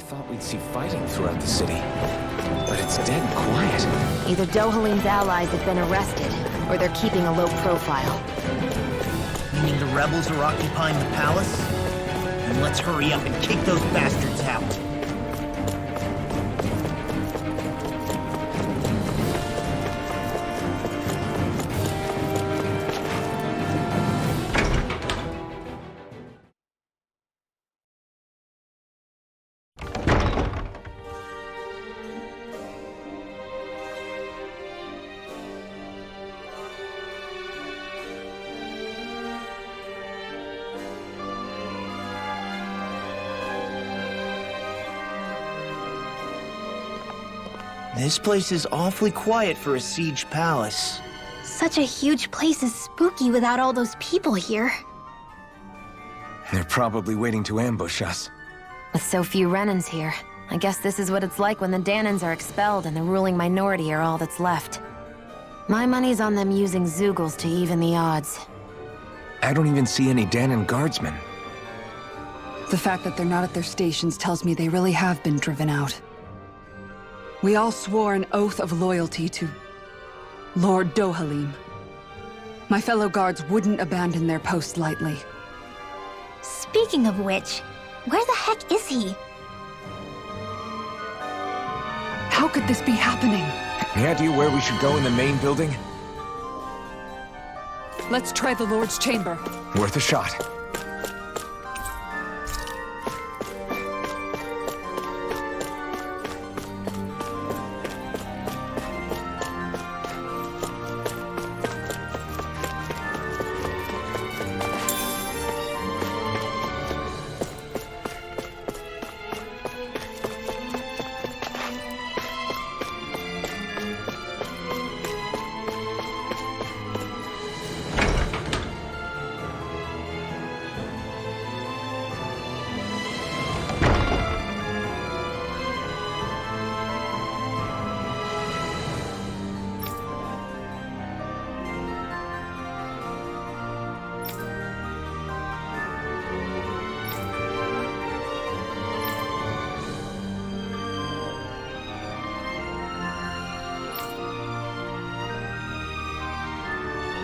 thought we'd see fighting throughout the city, but it's dead quiet. Either Dohalim's allies have been arrested, or they're keeping a low profile. Meaning the rebels are occupying the palace? Then let's hurry up and kick those bastards out. This place is awfully quiet for a siege palace. Such a huge place is spooky without all those people here. They're probably waiting to ambush us. With so few Renans here, I guess this is what it's like when the Danans are expelled and the ruling minority are all that's left. My money's on them using Zeugles to even the odds. I don't even see any Danan guardsmen. The fact that they're not at their stations tells me they really have been driven out. We all swore an oath of loyalty to Lord Dohalim. My fellow guards wouldn't abandon their post lightly. Speaking of which, where the heck is he? How could this be happening? Any idea where we should go in the main building? Let's try the Lord's chamber. Worth a shot.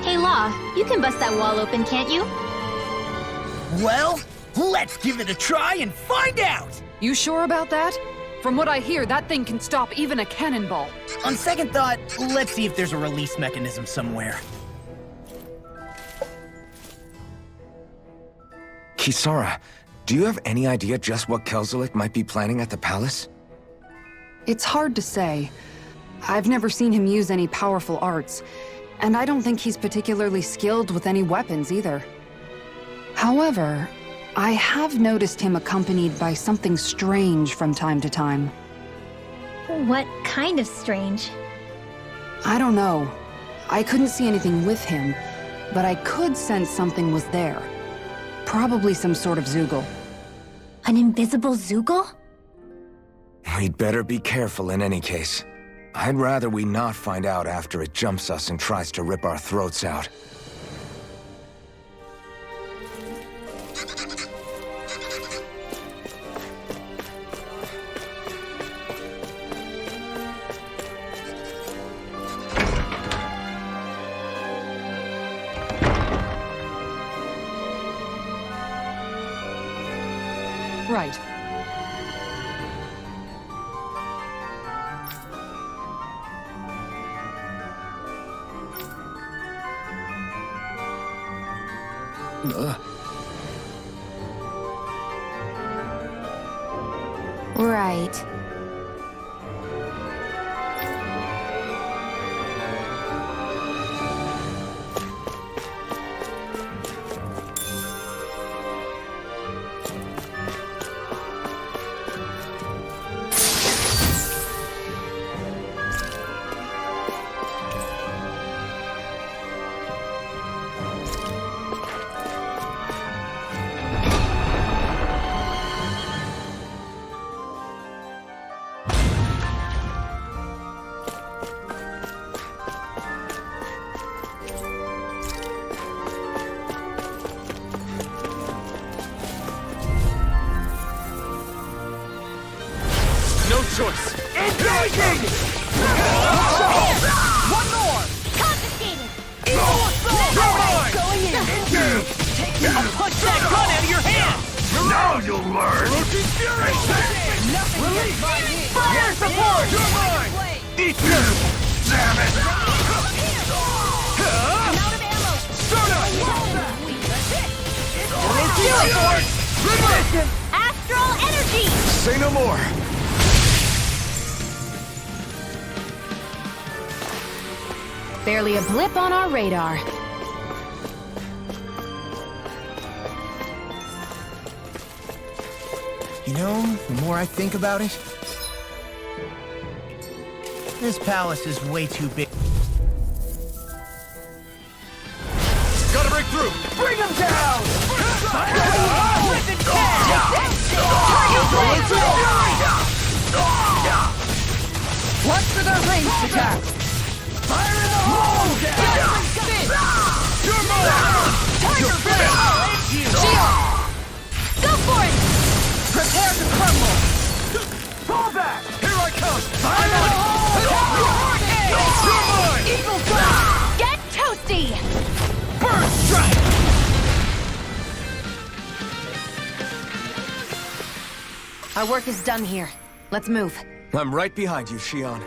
Hey Law, you can bust that wall open, can't you? Well, let's give it a try and find out! You sure about that? From what I hear, that thing can stop even a cannonball. On second thought, let's see if there's a release mechanism somewhere. Kisara, do you have any idea just what Kelzalik might be planning at the palace? It's hard to say. I've never seen him use any powerful arts, and I don't think he's particularly skilled with any weapons either. However, I have noticed him accompanied by something strange from time to time. What kind of strange? I don't know. I couldn't see anything with him, but I could sense something was there. Probably some sort of Zeugle. An invisible Zeugle? We'd better be careful in any case. I'd rather we not find out after it jumps us and tries to rip our throats out. Right. Right. No choice! Engaging! One more! Confiscated! Going in! I'll punch that gun out of your hand! Now you'll learn! Release! Fire support! You're mine! Eat this! Damn it! I'm out of ammo! Astral energy! Say no more! Barely a blip on our radar. You know, the more I think about it, this palace is way too big. Gotta break through! Bring him down! Watch for their ranged attack! Fire in the hole! You're mine! Tiger Blade! Shield! Go for it! Prepare to crumble! Fall back! Here I come! Fire in the hole! You're mine! Eagle Blade! Get toasty! Burst strike! Our work is done here. Let's move. I'm right behind you, Shion.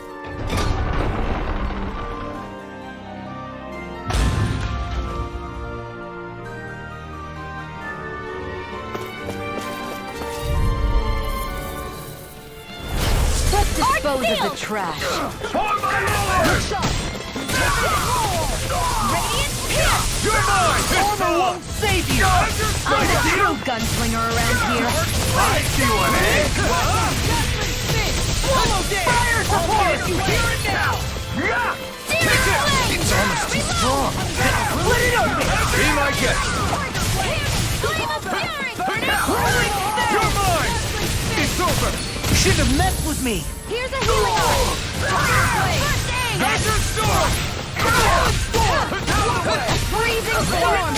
Let's dispose of the trash. Radiant pierce! You're mine! Armor won't save you! I'm the true gunslinger around here. I see one, eh? Swallow Day! Fire support! You hear it now! It's almost too strong! Split it open! Be my guest! Flame of fury! You're mine! It's over! You shouldn't have messed with me! Here's a healing art! First aid! Desert Storm! Freezing storm!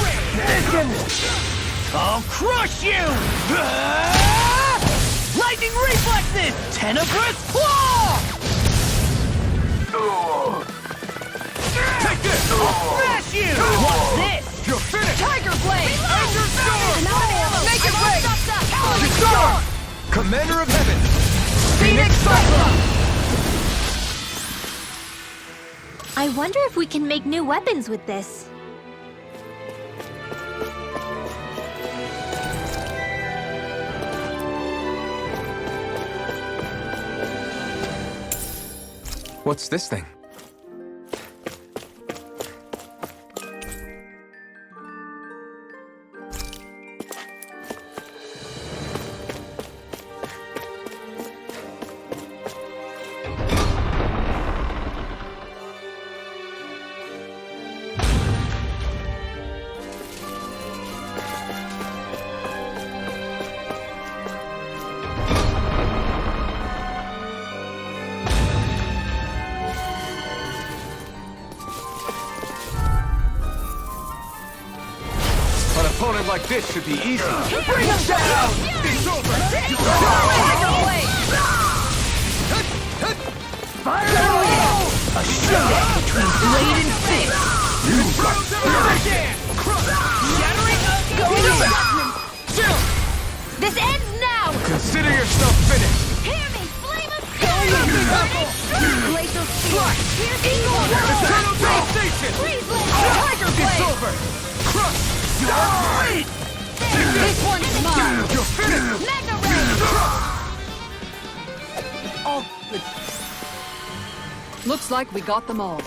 I'll crush you! Lightning reflexes! Tenebrous claw! Take this! Smash you! What's this? You're finished! Tiger Blade! Desert Storm! Make it rain! Kisara! Commander of Heaven! Phoenix Cyclone! I wonder if we can make new weapons with this. What's this thing? An opponent like this should be easy. Bring him down! It's over! Tiger Blade! Fire in the hole! A showdown between blade and fist! Shattering! Going in! This ends now! Consider yourself finished! Hear me! Flame of Going in! Glacial Spear! Piercing Eternal devastation! Freeze Blade! Tiger It's Blade! over! Crush! This one's mine! You're finished! Magna Ray! Oh, Looks like we got them all.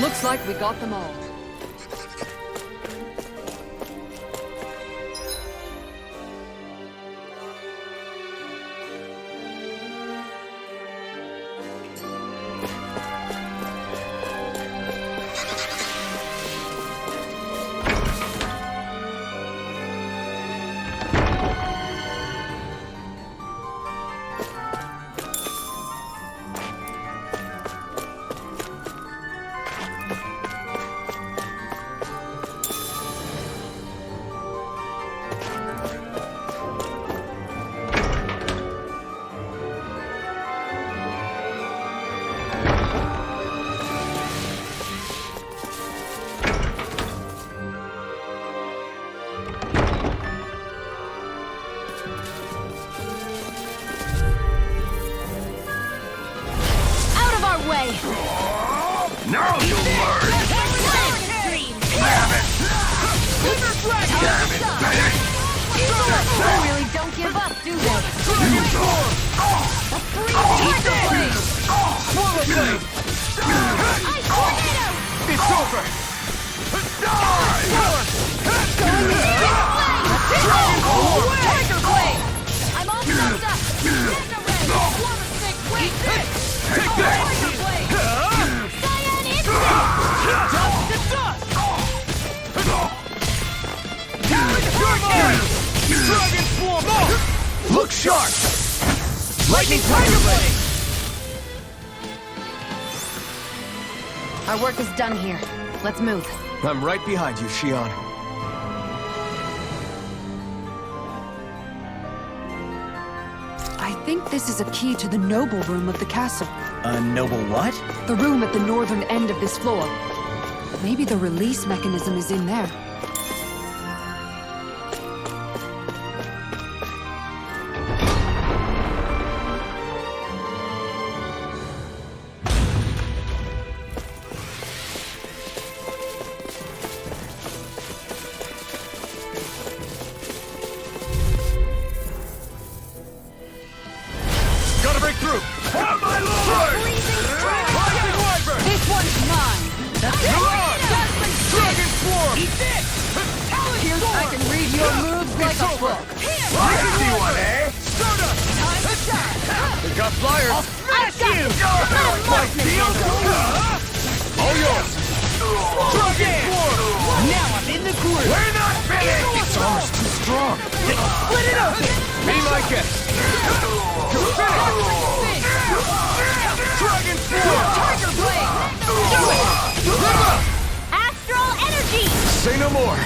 Looks like we got them all. Now you'll learn! Damn it! Damn it, finish! They really don't give up, do they? It's over! Tiger Blade! I'm all stuffed up! Take that! Look sharp! Lightning Tiger Blade! Our work is done here. Let's move. I'm right behind you, Shion. I think this is a key to the noble room of the castle. A noble what? The room at the northern end of this floor. Maybe the release mechanism is in there. Gotta break through! Oh, my lord! This one's mine! Dragon Swarm! I can read your moves like a book. I can see one, eh? We got flyers! I've got you! My shield! All yours! Dragon Swarm! Now I'm in the groove! We're not finished! It's almost too strong! Split it open! Be my guest! Dragon Swarm! Tiger Blade! Astral Energy! Say no more!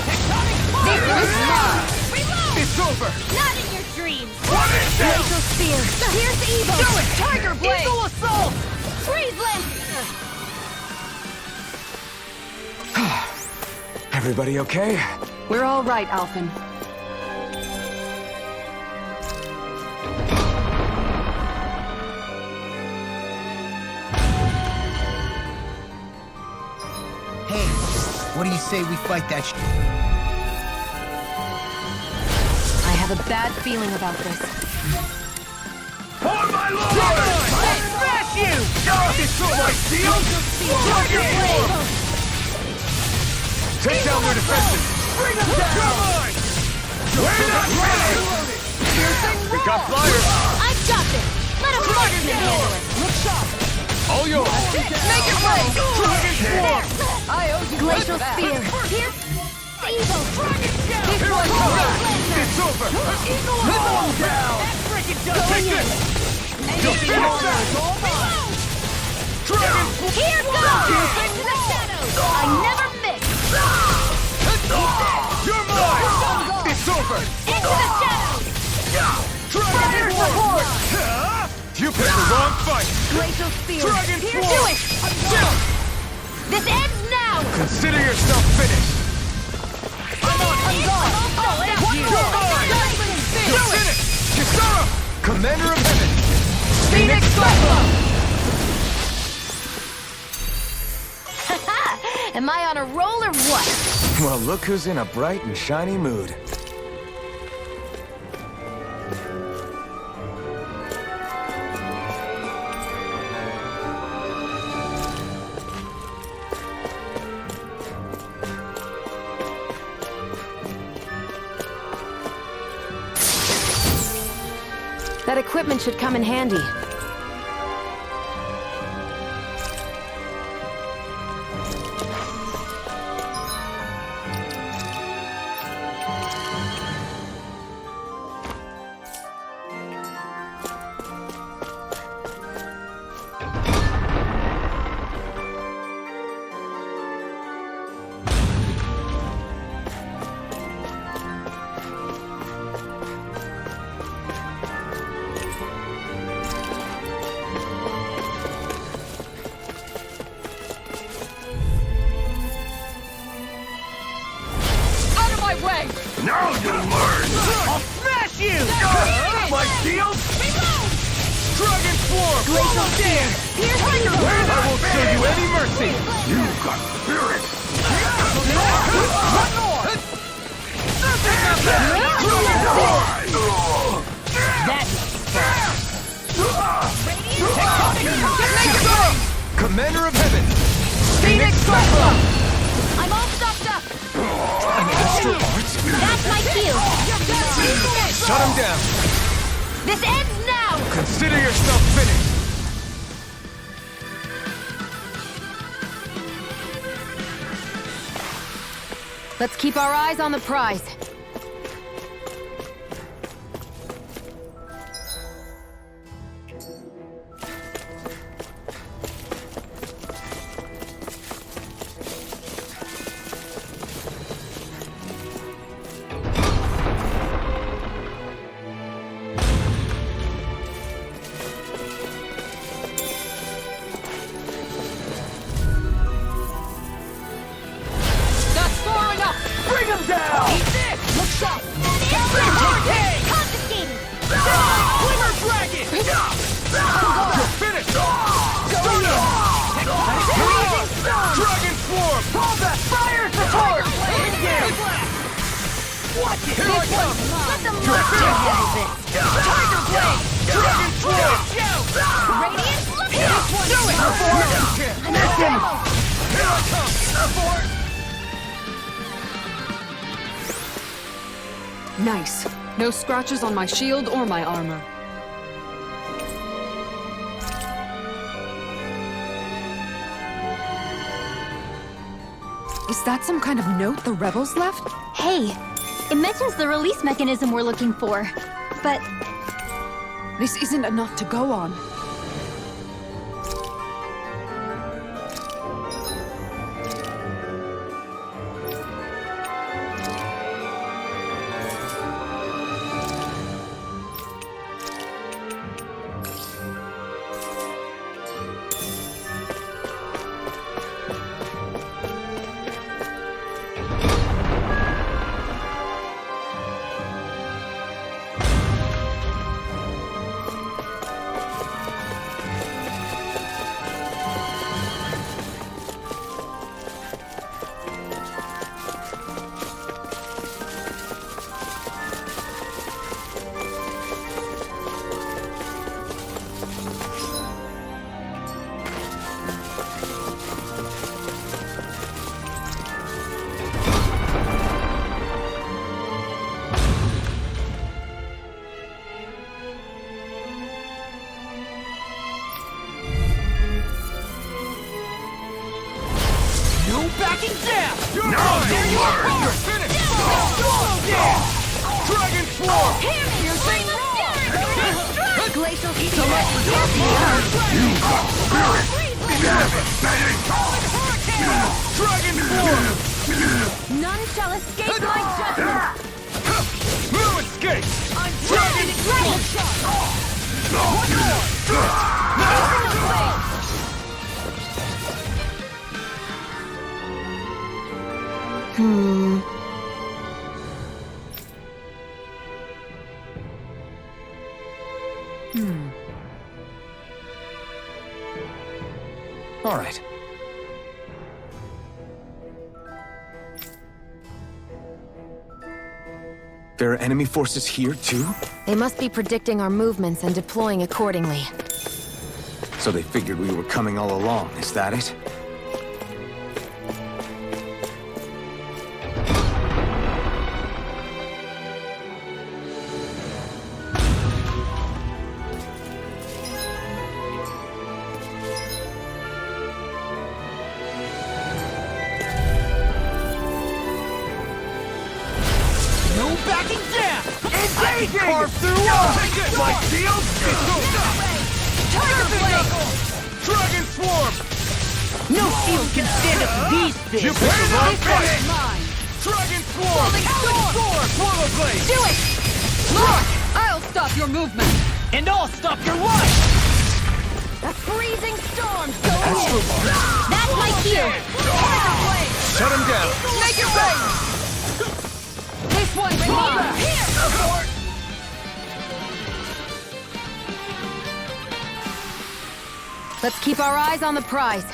This one's mine! It's over! Not in your dreams! What is this? Glacial Spear! Here's Evo! Do it! Tiger Blade! Eagle Assault! Freeze Limb! Everybody okay? We're all right, Alphen. Hey, what do you say we fight that I have a bad feeling about this. Oh, my lord! Smash you! It's so my shield! Dragon Swarm! Take down their defenses! Bring them down! Come on! We're not ready! We got flyers! I've got this! Let a marksman handle it! Look sharp! All yours! Make it rain! Dragon Swarm! I owe you Glacial that. Spear! Here's Evo! Here I come! It's over! Eagle down! Take this! You'll finish that! Dragon Swarm! Here goes! Into the shadows! I never miss! You're mine! It's over! Into the shadows! Dragon Swarm! You picked the wrong fight! Glacial Spear! Dragon Here, Swarm! do it! This ends now! Consider yourself finished! I'm gone! You're mine! You're finished! Kisara! Commander of Heaven! Phoenix Cyclone! Am I on a roll or what? Well, look who's in a bright and shiny mood. That equipment should come in handy. Now you'll learn! I'll smash you! My shield! Dragon Swarm! Glacial Stance! I won't show you any mercy! You've got spirit! One more! Commander of Heaven! Phoenix Cyclone! I'm all stocked up! An extra arts? That's my cue! Shut him down! This ends now! Consider yourself finished! Let's keep our eyes on the prize. Nice. No scratches on my shield or my armor. Is that some kind of note the rebels left? Hey, it mentions the release mechanism we're looking for, but This isn't enough to go on. Backing down! Now you'll learn! You're finished! Solo down! Dragon Swarm! Glacial So much for talking! You've got spirit! Damn it, Betty! Dragon Swarm! None shall escape my justice! No escape! I'm Dragon All right. There are enemy forces here, too? They must be predicting our movements and deploying accordingly. So they figured we were coming all along, is that it? Tracking down! Engaging! Carve through walls! My shield! Dragon Swarm! No shield can stand up to these fists! You picked the wrong fight! Mine. Dragon Swarm! Swallow Blade! Do it! Look! I'll stop your movement. And I'll stop your life! A freezing storm! That's my cue! Shut him down. Make it rain! This one's mine! Let's keep our eyes on the prize.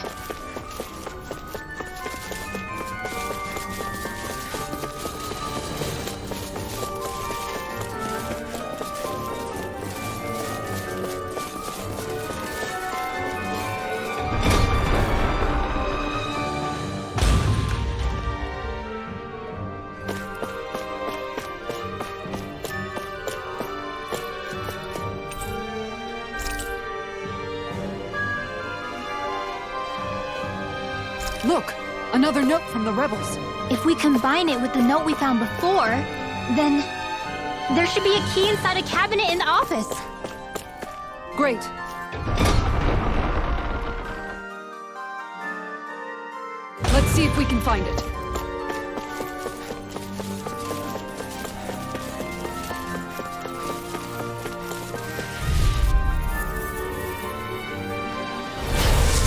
Look! Another note from the rebels. If we combine it with the note we found before, then there should be a key inside a cabinet in the office. Great. Let's see if we can find it.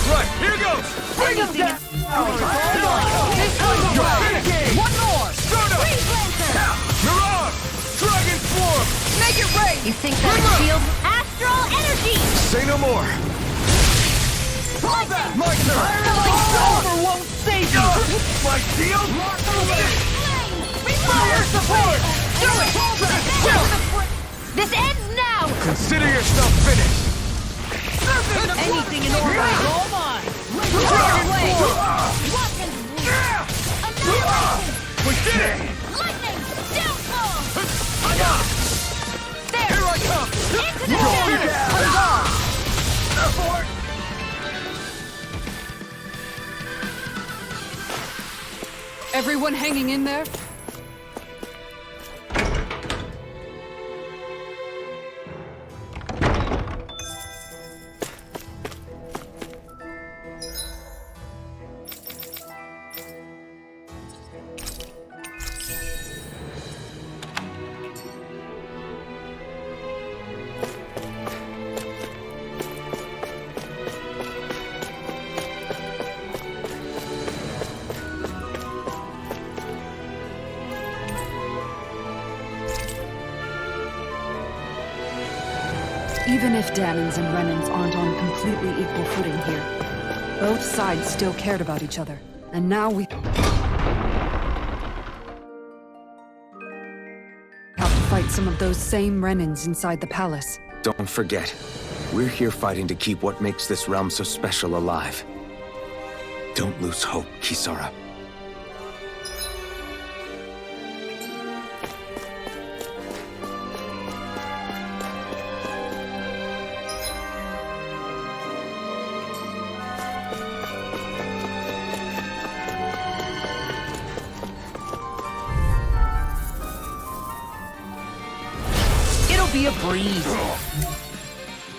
Right, here goes! Bring him down! This one's mine! One more! Mirage! Dragon Swarm! Make it rain! You think that shield? Astral energy! Say no more. My turn! Armor won't save you! My shield! Fire support! This ends now! Consider yourself finished. Anything in order is all mine! Dragon Swarm! Annihilation! We did it! Lightning! Downfall! Here I come! Into the shadows! Abort! Everyone hanging in there? Even if Danans and Renans aren't on completely equal footing here, both sides still cared about each other. And now we have to fight some of those same Renans inside the palace. Don't forget, we're here fighting to keep what makes this realm so special alive. Don't lose hope, Kisara. Be a breeze.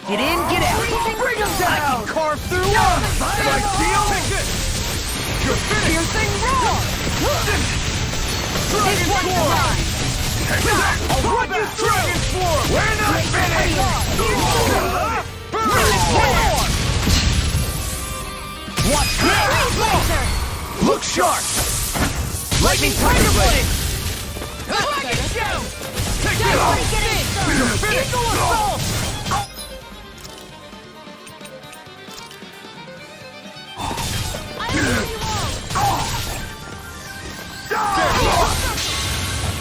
Get in, get out. Bring him down. I can carve through walls. My shield! Take this! You're finished! Piercing roar! Dragon Swarm! I'll run you through. Dragon Swarm! We're not finished! Watch this. Look sharp! Lightning Tiger Blade. Dragon shout! Take it off! You're finished! Eagle assault.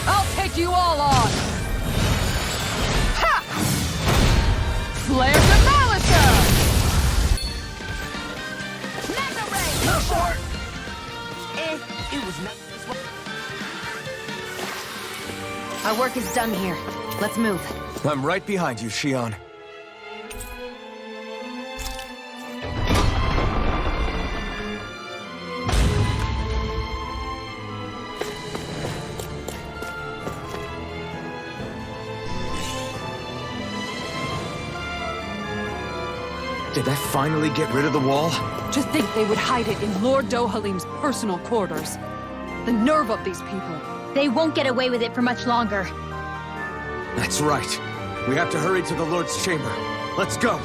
I'll take you all on! Ha! Flare to Malicer! Mega ray! It was not. Our work is done here. Let's move. I'm right behind you, Shion. Did that finally get rid of the wall? To think they would hide it in Lord Dohalim's personal quarters. The nerve of these people. They won't get away with it for much longer. That's right. We have to hurry to the Lord's chamber. Let's go!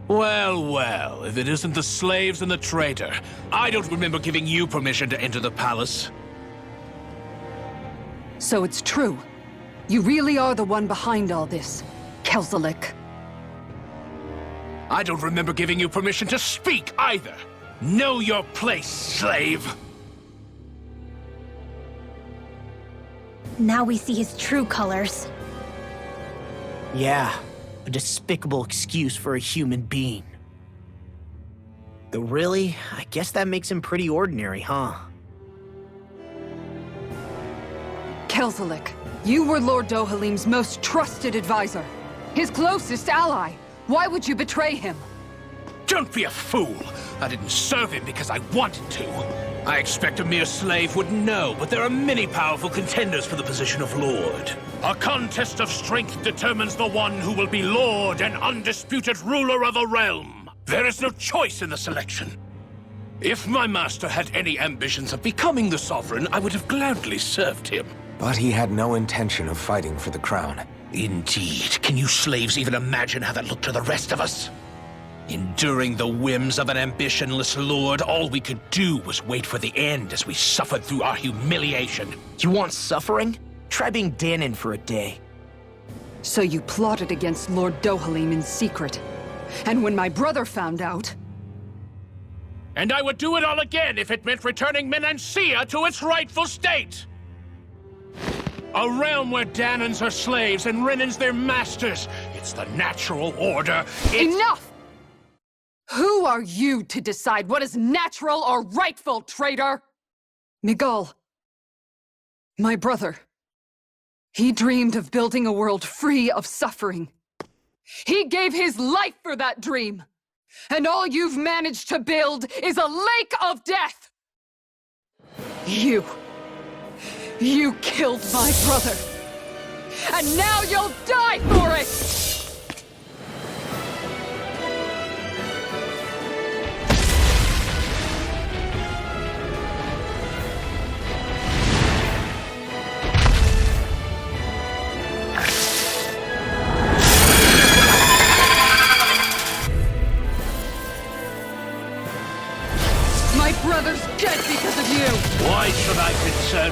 Well, well, if it isn't the slaves and the traitor. I don't remember giving you permission to enter the palace. So it's true. You really are the one behind all this, Kelzalik. I don't remember giving you permission to speak either. Know your place, slave! Now we see his true colors. Yeah, a despicable excuse for a human being. Though really, I guess that makes him pretty ordinary, huh? Kelzalik, you were Lord Dohalim's most trusted advisor. His closest ally. Why would you betray him? Don't be a fool! I didn't serve him because I wanted to. I expect a mere slave would know, but there are many powerful contenders for the position of Lord. A contest of strength determines the one who will be Lord and undisputed ruler of a realm. There is no choice in the selection. If my master had any ambitions of becoming the sovereign, I would have gladly served him. But he had no intention of fighting for the crown. Indeed. Can you slaves even imagine how that looked to the rest of us? Enduring the whims of an ambitionless lord, all we could do was wait for the end as we suffered through our humiliation. You want suffering? Try being Danon for a day. So you plotted against Lord Dohalim in secret. And when my brother found out... And I would do it all again if it meant returning Menancia to its rightful state! A realm where Danons are slaves and Renans their masters. It's the natural order. Enough! Who are you to decide what is natural or rightful, traitor? Miguel, my brother, he dreamed of building a world free of suffering. He gave his life for that dream. And all you've managed to build is a lake of death! You killed my brother. And now you'll die for it! My brother's dead because of you! Why should I concern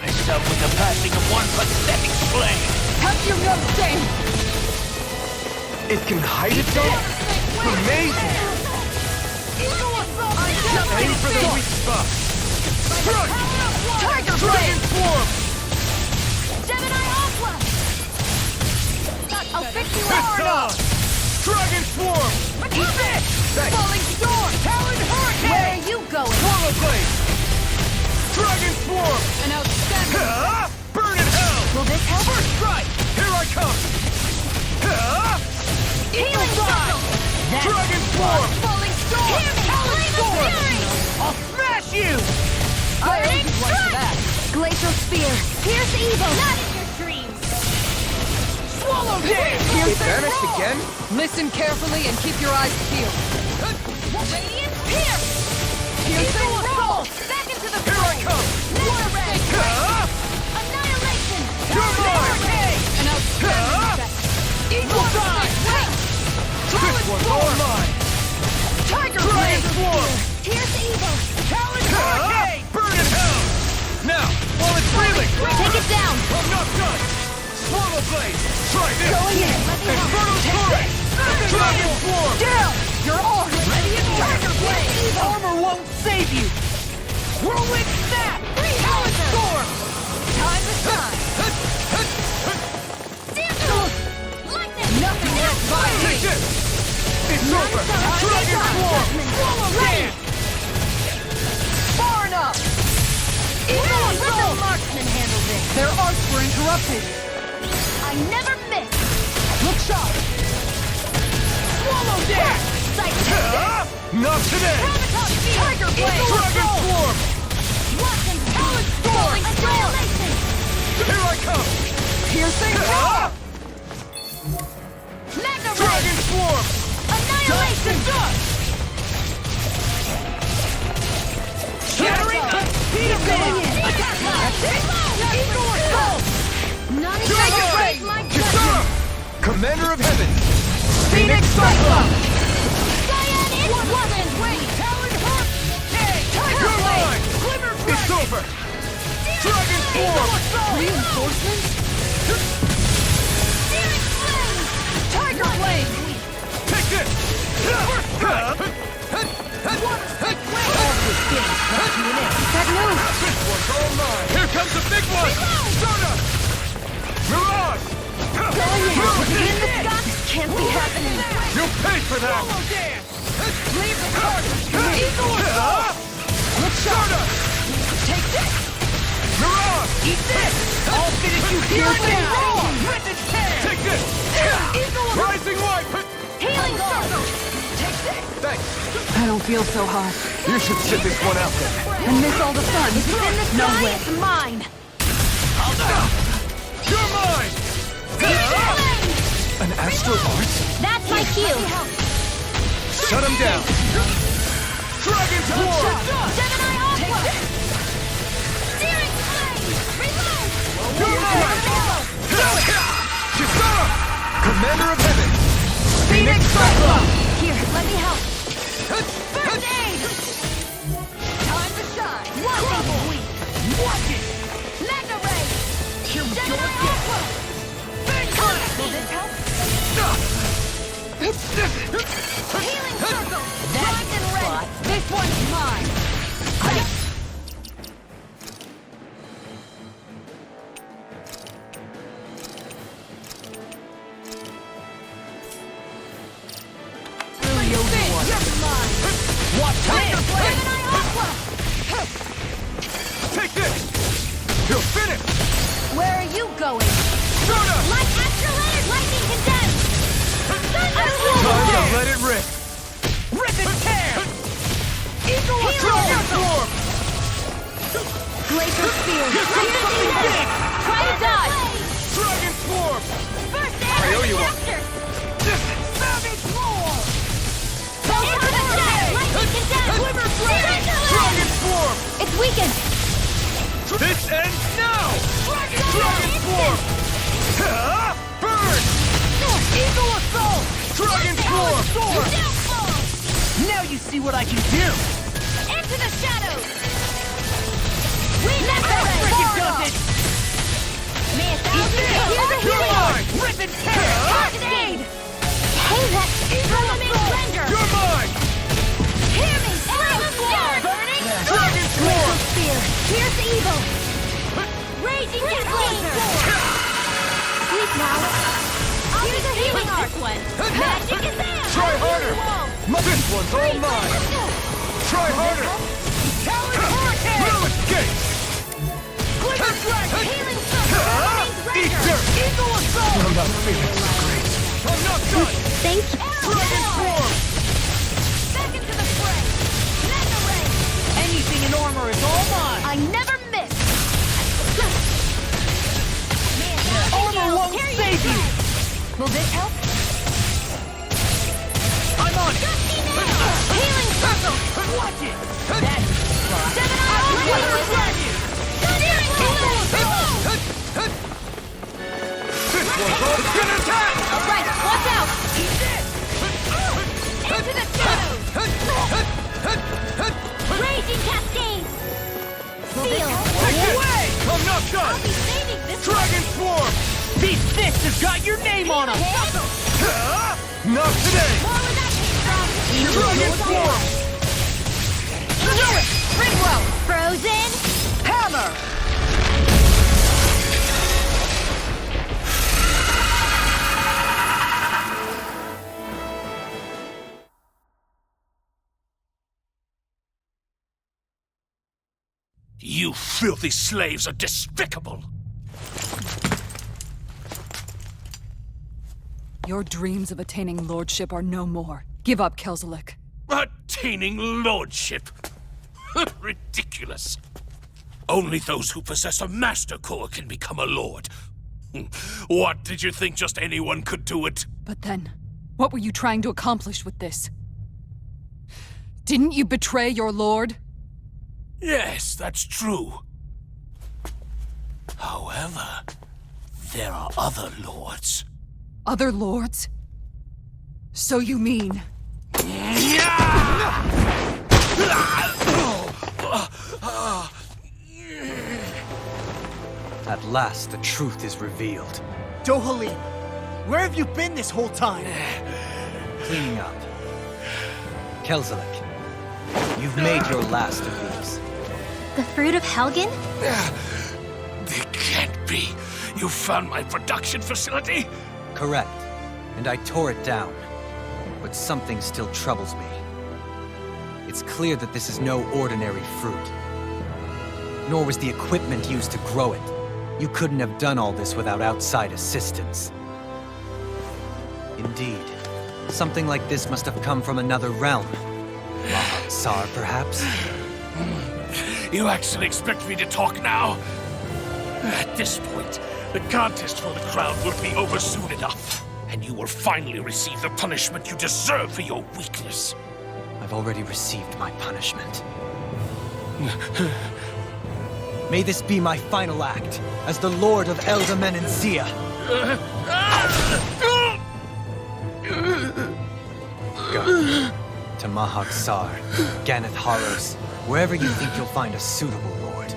myself with the passing of one pathetic slave? Have you no shame? It can hide itself? Amazing! Aim for the weak spot! Tiger Dragon Swarm! I'll fix you Pistol! Dragon Swarm! Eat this! Falling Storm! Talon Hurricane! Where are you going? Swallow Blade! Dragon Swarm! An outstanding... Burn in hell! Will this help? First strike! Here I come! Healing Dive! Dragon Swarm! Falling storm! Talon Storm! I'll smash you! Burning strike! Glacial spear! Pierce evil! Not in your dreams! Swallow Dance! It vanished again? Listen carefully and keep your eyes peeled. Radiant pierce! Piercing roll! Back into the Here I come! Water red! Annihilation! You're mine! An outstanding... Equal time! Wait! This one's all mine! Tiger Dragon Blade! Swarm! Here's evil! Talon Hurricane! Burn in hell! Now, while it's reeling! Take it down! I'm not done! Swallow Blade! Try this! Going in! Infernal Torrent! Dragon Swarm! Down! Your arm! Ready in Tiger Blade! Armor won't save you! Whirlwind Snap! Talon Storm! Time to shine! Nothing gets by me! Take this! It's over! Dragon Swarm! Swallow Dance! Far enough! Let the marksman handle this! Their arts were interrupted! I never miss! Look sharp! Swallow Dance! Not today! Tiger Blade! Dragon Swarm! Watch and Talon Storm! annihilation! Here I come! Piercing roar! Mega Dragon Swarm! annihilation! Shattering! None of Take you it! break my Kisara! judgment! Commander of Heaven! Phoenix Cyclone! Cyan is wasn't! Wait! Talon Hawk! Tiger You're Blade! mine! Glimmer It's over! Dragon Swarm! Reinforcements? Tiger Blade! Take this! That move! This one's all mine! Here comes the big one! Soda! Mirage! In the sky! This can't be happening! You'll pay for that! Leave the cartridge to me! Look, Soda! Take this! Mirage! Eat this! I'll finish you here Piercing now! roar! Written tear! Take this! Rising Light! Healing circle! Take this! Thanks! I don't feel so hot. You should sit this one out then. And miss all the sun. In the No sky, way. it's mine! You're mine! An Astral Arts? That's my cue! Shut him down! Dragon Swarm! Gemini Aqua! Steering Flame! Reload! You're mine! Kisara! Commander of Heaven! Phoenix Cyclone! Here, let me help! First aid! Time to shine! Watch Watch it! Mega Ray! Here we go Gemini again! Aqua! Will this help? Healing circle! That's Primed and ready! This one's mine! Watch Tiger this! Blade! Gemini Aqua! Take this! He'll finish! Where are you going? Soda! Like astrolated lightning condensed! Time to let it rip! Rip and tear! Eagle Dragon Swarm! Glacier Spear! Here's something big! Try to dodge! Dragon Swarm! First aid! I owe you one. Master! Savage roar! Into the chest! Lightning condensed! Glimmer Blade! Dragon Swarm! It's weakened! This ends now! Dragon Swarm! Burn! Eagle Assault! Dragon Swarm! Downfall! Now you see what I can do! Into the shadows! Wind Freaking does it! May a thousand here's a You're healing! mine! Rip and tear! First aid! Hey, that Element Render! You're mine! Hear me! Flame of Stars! Burning! Dragon Swarm! Spear! Here's evil! Raging Flame! Sleep now! Here's a healing arc one! Magic is there! Try harder! This one's all mine! Try harder! Talon Hurricane! No escape! Glimmer Dragon! Healing Circle! Eat dirt! Eagle Assault! I'm not feeling so great. I'm not done! Thank you! Dragon Swarm! Back into the fray! Mega Ray! Anything in armor is all mine! I never miss! Armor won't save you! Will this help? I'm on it! Gusty Nail! Healing Circle! Watch it! That's the spot! Gemini Glimmer Aqua! Dragon! Steering Flame! This one's all skin attack! Alright, watch out! Eat this! Into the shadows! Seal! Away! I'm not done! I'll be saving this Dragon Swarm! These fists have got your name on them! Not today! More where that came from! Dragon Swarm! Do it! Ringwell! Frozen! Hammer! You filthy slaves are despicable! Your dreams of attaining lordship are no more. Give up, Kelzalik. Attaining lordship? Ridiculous. Only those who possess a master core can become a lord. What, did you think just anyone could do it? But then, what were you trying to accomplish with this? Didn't you betray your lord? Yes, that's true. However, there are other lords. Other lords? So you mean... At last, the truth is revealed. Dohalim, where have you been this whole time? Cleaning up. Kelzalik, you've made your last of these. The fruit of Helgen? It can't be. You found my production facility? Correct. And I tore it down. But something still troubles me. It's clear that this is no ordinary fruit. Nor was the equipment used to grow it. You couldn't have done all this without outside assistance. Indeed. Something like this must have come from another realm. Tsar, perhaps? You actually expect me to talk now? At this point, the contest for the crown will be over soon enough. And you will finally receive the punishment you deserve for your weakness. I've already received my punishment. May this be my final act, as the Lord of Eldamen and Sia. Go. To Mahag Sar, Ganeth Haros, wherever you think you'll find a suitable lord.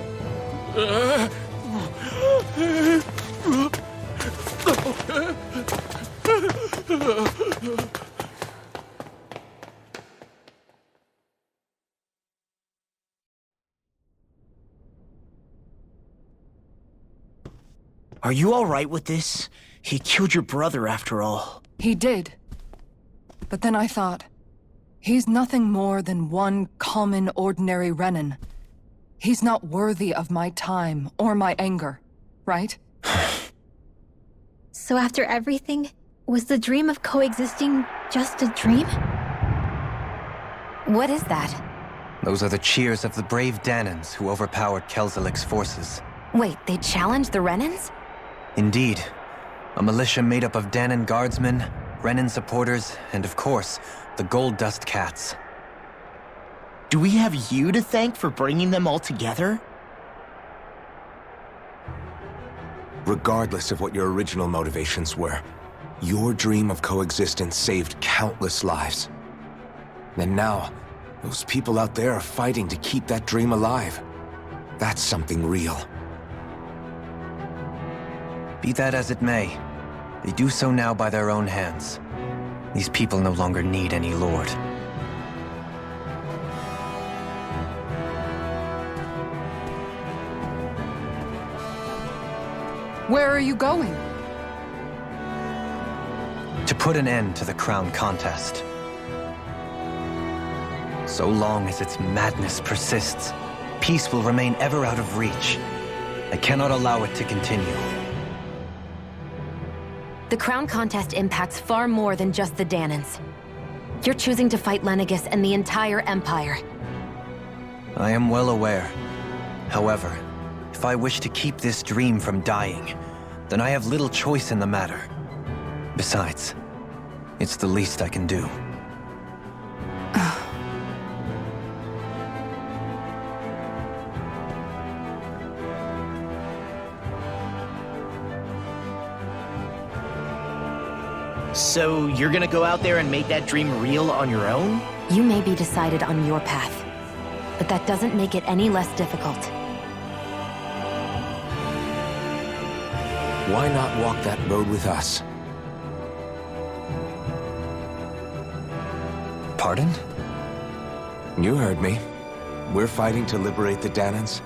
Are you alright with this? He killed your brother after all. He did. But then I thought, he's nothing more than one common, ordinary Renan. He's not worthy of my time or my anger, right? So after everything, was the dream of coexisting just a dream? What is that? Those are the cheers of the brave Danans who overpowered Kelzalik's forces. Wait, they challenged the Renans? Indeed. A militia made up of Danan guardsmen, Renan supporters, and of course, the Gold Dust Cats. Do we have you to thank for bringing them all together? Regardless of what your original motivations were, your dream of coexistence saved countless lives. And now, those people out there are fighting to keep that dream alive. That's something real. Be that as it may, they do so now by their own hands. These people no longer need any lord. Where are you going? To put an end to the crown contest. So long as its madness persists, peace will remain ever out of reach. I cannot allow it to continue. The crown contest impacts far more than just the Danans. You're choosing to fight Lenegis and the entire Empire. I am well aware. However, if I wish to keep this dream from dying, then I have little choice in the matter. Besides, it's the least I can do. So you're gonna go out there and make that dream real on your own? You may be decided on your path, but that doesn't make it any less difficult. why not walk that road with us? Pardon? You heard me. We're fighting to liberate the Danans.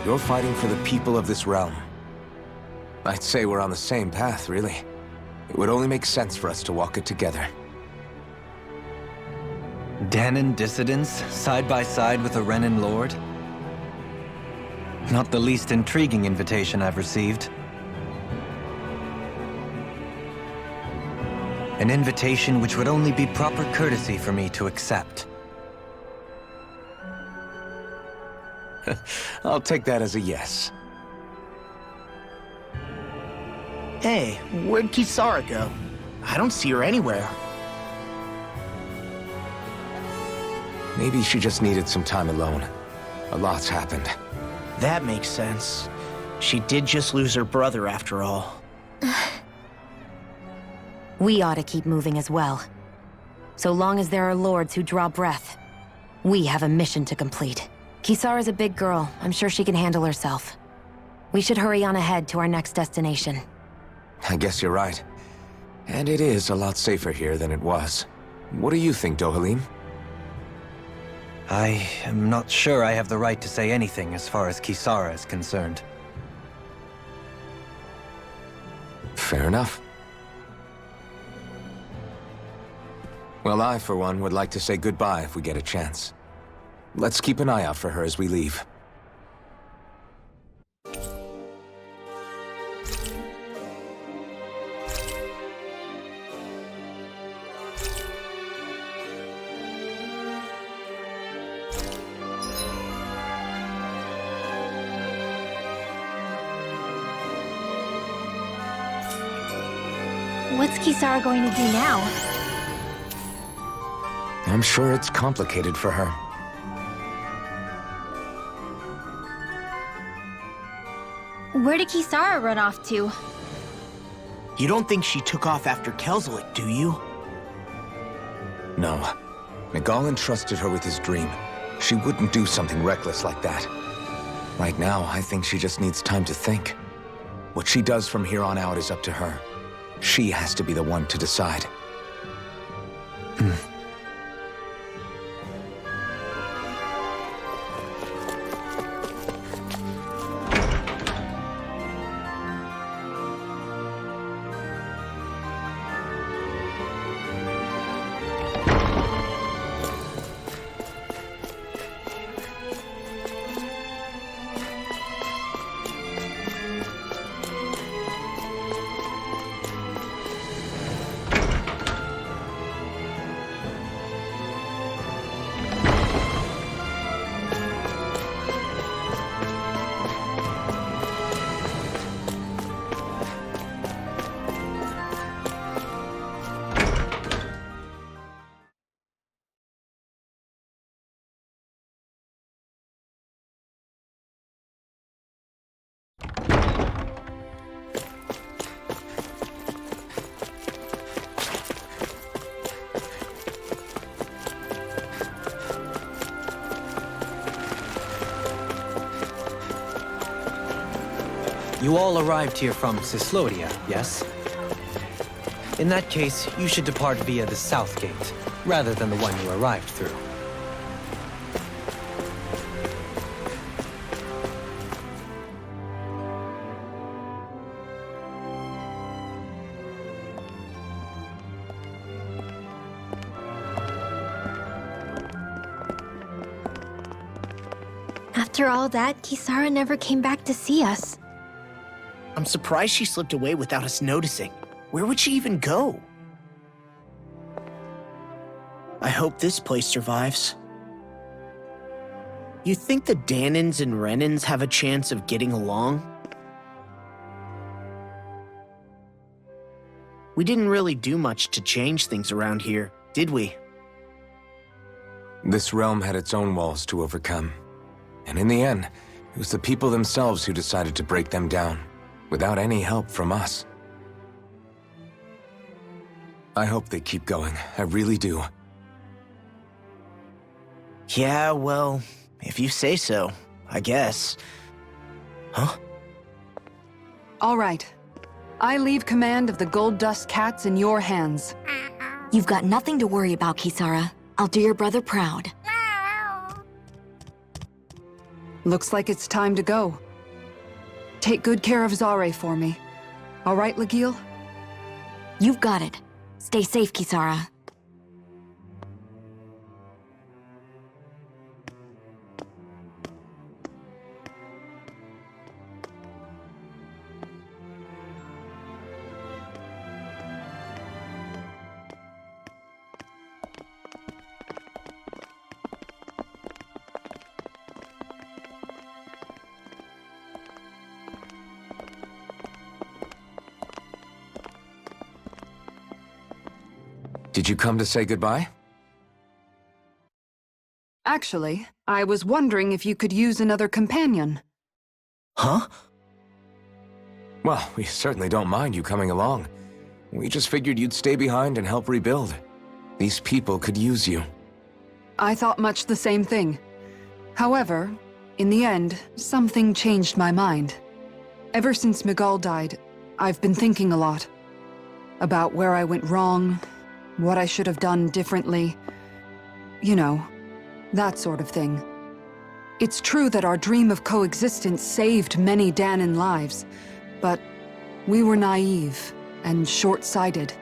You're fighting for the people of this realm. I'd say we're on the same path, really. It would only make sense for us to walk it together. Danan dissidents, side by side with a Renan lord? Not the least intriguing invitation I've received. An invitation which would only be proper courtesy for me to accept. I'll take that as a yes. Hey, where'd Kisara go? I don't see her anywhere. Maybe she just needed some time alone. A lot's happened. That makes sense. She did just lose her brother after all. We ought to keep moving as well. So long as there are lords who draw breath, we have a mission to complete. Kisara's a big girl. I'm sure she can handle herself. We should hurry on ahead to our next destination. I guess you're right. And it is a lot safer here than it was. What do you think, Dohalim? I am not sure I have the right to say anything as far as Kisara is concerned. Fair enough. Well, I, for one, would like to say goodbye if we get a chance. Let's keep an eye out for her as we leave. What's Kisara going to do now? I'm sure it's complicated for her. Where did Kisara run off to? You don't think she took off after Kelzalik, do you? No. Nagal entrusted her with his dream. She wouldn't do something reckless like that. Right now, I think she just needs time to think. What she does from here on out is up to her. She has to be the one to decide. You all arrived here from Cislodia, yes? In that case, you should depart via the south gate, rather than the one you arrived through. After all that, Kisara never came back to see us. I'm surprised she slipped away without us noticing. Where would she even go? I hope this place survives. You think the Danans and Renans have a chance of getting along? We didn't really do much to change things around here, did we? This realm had its own walls to overcome. And in the end, it was the people themselves who decided to break them down, without any help from us. I hope they keep going. I really do. Yeah, well, if you say so, I guess. Huh? All right. I leave command of the Gold Dust Cats in your hands. You've got nothing to worry about, Kisara. I'll do your brother proud. Looks like it's time to go. Take good care of Zare for me. All right, Legil? You've got it. Stay safe, Kisara. Did you come to say goodbye? Actually, I was wondering if you could use another companion. Huh? Well, we certainly don't mind you coming along. We just figured you'd stay behind and help rebuild. These people could use you. I thought much the same thing. However, in the end, something changed my mind. Ever since Miguel died, I've been thinking a lot. About where I went wrong, what I should have done differently. You know, that sort of thing. It's true that our dream of coexistence saved many Danan lives, but we were naive and short-sighted.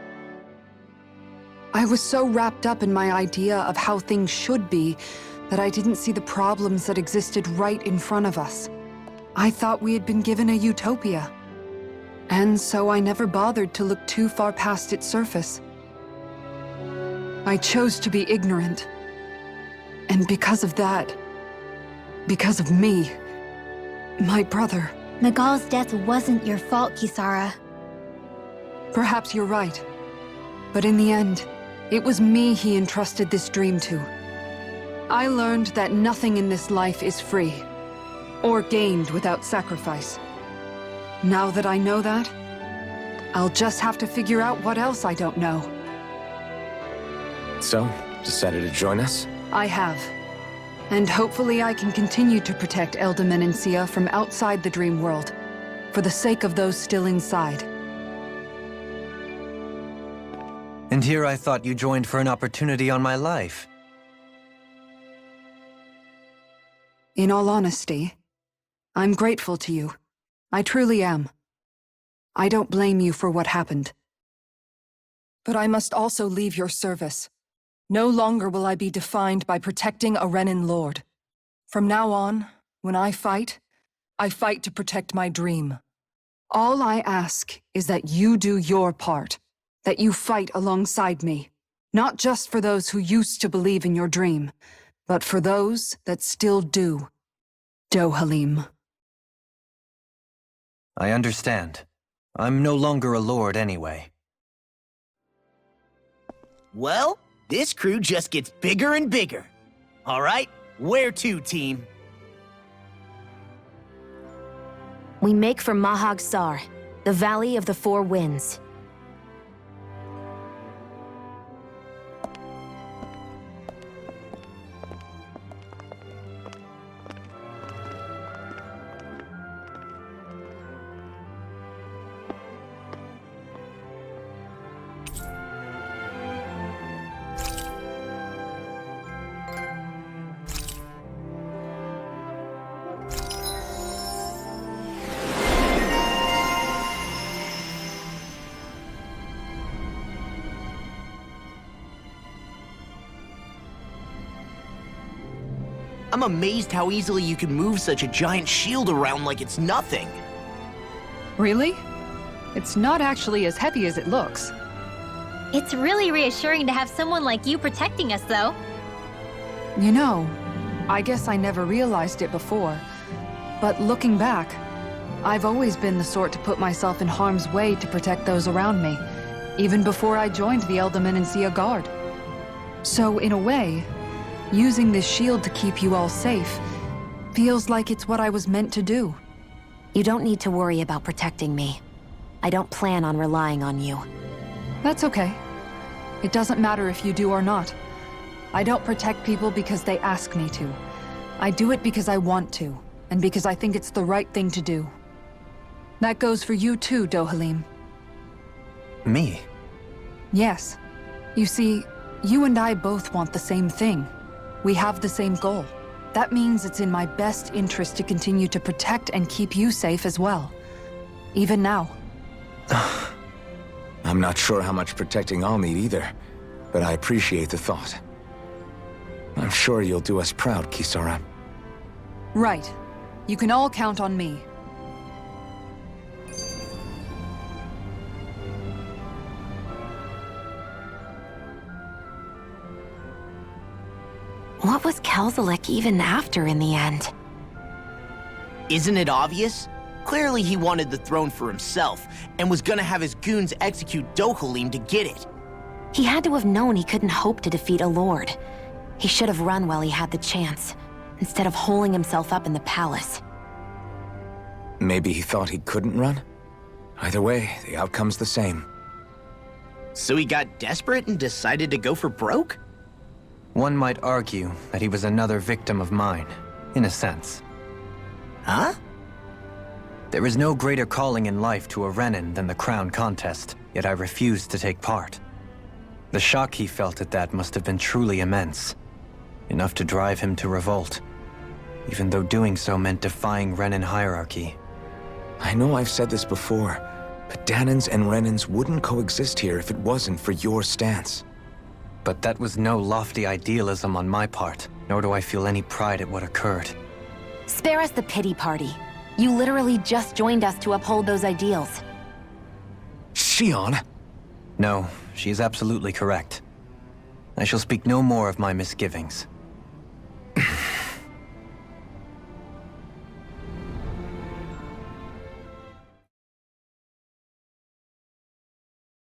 I was so wrapped up in my idea of how things should be that I didn't see the problems that existed right in front of us. I thought we had been given a utopia. And so I never bothered to look too far past its surface. I chose to be ignorant. And because of that, because of me, my brother... Miguel's death wasn't your fault, Kisara. Perhaps you're right. But in the end, it was me he entrusted this dream to. I learned that nothing in this life is free, or gained without sacrifice. Now that I know that, I'll just have to figure out what else I don't know. So, decided to join us? I have. And hopefully I can continue to protect Elda Menancia from outside the dream world, for the sake of those still inside. And here I thought you joined for an opportunity on my life. In all honesty, I'm grateful to you. I truly am. I don't blame you for what happened. But I must also leave your service. No longer will I be defined by protecting a Renan Lord. From now on, when I fight to protect my dream. All I ask is that you do your part, that you fight alongside me, not just for those who used to believe in your dream, but for those that still do. Dohalim. I understand. I'm no longer a lord anyway. Well, this crew just gets bigger and bigger. All right, where to, team? We make for Mahag Sar, the Valley of the Four Winds. I'm amazed how easily you can move such a giant shield around like it's nothing. Really? It's not actually as heavy as it looks. It's really reassuring to have someone like you protecting us, though. You know, I guess I never realized it before. But looking back, I've always been the sort to put myself in harm's way to protect those around me, even before I joined the Elda Menancia Guard. So in a way, using this shield to keep you all safe feels like it's what I was meant to do. You don't need to worry about protecting me. I don't plan on relying on you. That's okay. It doesn't matter if you do or not. I don't protect people because they ask me to. I do it because I want to, and because I think it's the right thing to do. That goes for you too, Dohalim. Me? Yes. You see, you and I both want the same thing. We have the same goal. That means it's in my best interest to continue to protect and keep you safe as well. Even now. I'm not sure how much protecting I'll need either, but I appreciate the thought. I'm sure you'll do us proud, Kisara. Right. You can all count on me. What was Kelzalik even after in the end? Isn't it obvious? Clearly he wanted the throne for himself, and was gonna have his goons execute Zeugle to get it. He had to have known he couldn't hope to defeat a lord. He should have run while he had the chance, instead of holding himself up in the palace. Maybe he thought he couldn't run? Either way, the outcome's the same. So he got desperate and decided to go for broke? One might argue that he was another victim of mine, in a sense. Huh? There is no greater calling in life to a Renin than the crown contest, yet I refused to take part. The shock he felt at that must have been truly immense. Enough to drive him to revolt, even though doing so meant defying Renin hierarchy. I know I've said this before, but Dahnans and Renins wouldn't coexist here if it wasn't for your stance. But that was no lofty idealism on my part, nor do I feel any pride at what occurred. Spare us the pity party. You literally just joined us to uphold those ideals. Shion! No, she is absolutely correct. I shall speak no more of my misgivings.